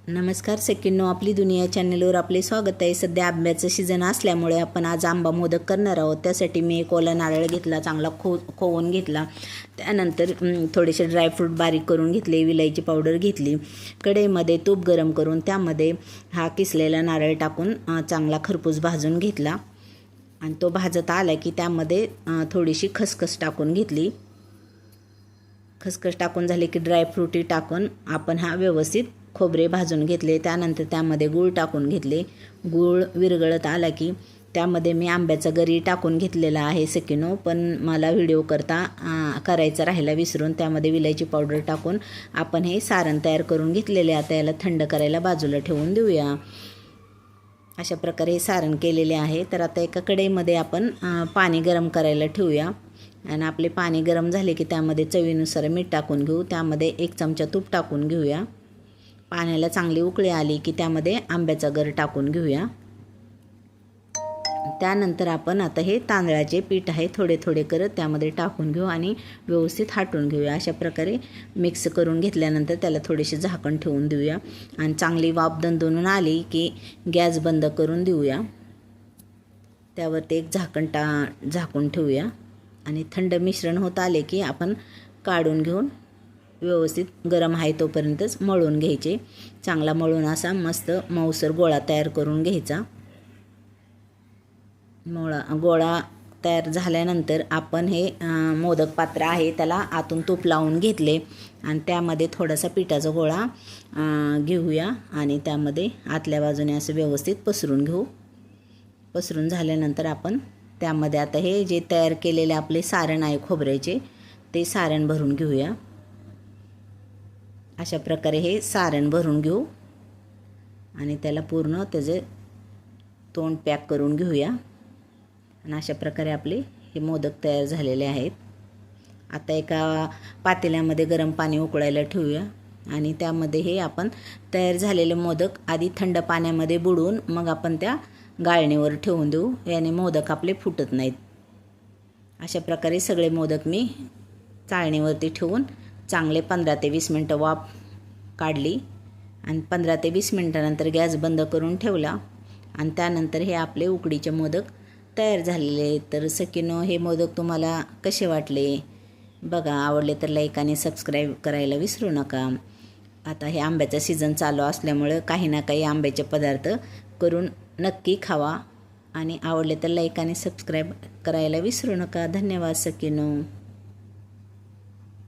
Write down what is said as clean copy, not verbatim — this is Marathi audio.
नमस्कार सखींनो, आपली दुनिया चॅनलवर आपले स्वागत आहे. सध्या आंब्याचं सीझन असल्यामुळे आपण आज आंबा मोदक करणार आहोत. त्यासाठी मी एक ओला नारळ घेतला, चांगला खोवून घेतला. त्यानंतर थोडेसे ड्रायफ्रूट बारीक करून घेतले, विलायची पावडर घेतली. कढईमध्ये तूप गरम करून त्यामध्ये हा किसलेला नारळ टाकून चांगला खरपूस भाजून घेतला. आणि तो भाजत आला की त्यामध्ये थोडीशी खसखस टाकून घेतली. खसखस टाकून झाले की ड्रायफ्रूटही टाकून आपण हा व्यवस्थित खोबरे भाजून घेतले. त्यानंतर त्यामध्ये गूळ टाकून घेतले. गूळ विरघळत आला की त्यामध्ये मी आंब्याचा गरी टाकून घेतलेला आहे सखींनो, पण मला व्हिडिओ करायचा राहिला विसरून. त्यामध्ये विलायची पावडर टाकून आपण हे सारण तयार करून घेतलेले. आता याला थंड करायला बाजूला ठेवून देऊया. अशा प्रकारे हे सारण केलेले आहे. तर आता एका कढईमध्ये आपण पाणी गरम करायला ठेवूया. आणि आपले पाणी गरम झाले की त्यामध्ये चवीनुसार मीठ टाकून घेऊ. त्यामध्ये 1 चमचा तूप टाकून घेऊया. पाण्याला चांगली उकळी आली की त्यामध्ये आंब्याचा गर टाकून घेऊया. त्यानंतर आपण आता हे तांदळाचे पीठ आहे थोडे थोडे करत त्यामध्ये टाकून घेऊ आणि व्यवस्थित हाटून घेऊया. अशा प्रकारे मिक्स करून घेतल्यानंतर त्याला थोडेसे झाकण ठेवून देऊया. आणि चांगली वाफ दणदणून आली की गॅस बंद करून देऊया. त्यावरती एक झाकून ठेवूया. आणि थंड मिश्रण होत आले की आपण काढून घेऊन व्यवस्थित गरम आहे तोपर्यंतच मळून घ्यायचे. चांगला मळून असा मस्त मऊसर गोळा तयार करून घ्यायचा. गोळा तयार झाल्यानंतर आपण हे मोदक पात्र आहे त्याला आतून तूप लावून घेतले. आणि त्यामध्ये थोडासा पिठाचा गोळा घेऊया आणि त्यामध्ये आतल्या बाजूने असं व्यवस्थित पसरून घेऊ. पसरून झाल्यानंतर आपण त्यामध्ये आता हे जे तयार केलेले आपले सारण आहे खोबऱ्याचे ते सारण भरून घेऊया. अशा प्रकारे हे सारण भरून घेऊ आणि त्याला पूर्ण त्याचे तोंड पॅक करून घेऊया. आणि अशा प्रकारे आपले हे मोदक तयार झालेले आहेत. आता एका पातेल्यामध्ये गरम पाणी उकळायला ठेवूया. आणि त्यामध्ये हे आपण तयार झालेले मोदक आधी थंड पाण्यामध्ये बुडवून मग आपण त्या गाळणीवर ठेवून देऊ. याने मोदक आपले फुटत नाहीत. अशा प्रकारे सगळे मोदक मी चाळणीवरती ठेवून चांगले 15 ते 20 मिनटं वाफ काढली. आणि 15 ते 20 मिनटानंतर गॅस बंद करून ठेवला. आणि त्यानंतर हे आपले उकडीचे मोदक तयार झालेले. तर सखींनो, हे मोदक तुम्हाला कसे वाटले बघा. आवडले तर लाईक आणि सबस्क्राईब करायला विसरू नका. आता हे आंब्याचा सीझन चालू असल्यामुळं काही ना काही आंब्याचे पदार्थ करून नक्की खावा. आणि आवडले तर लाईक आणि सबस्क्राईब करायला विसरू नका. धन्यवाद सखींनो.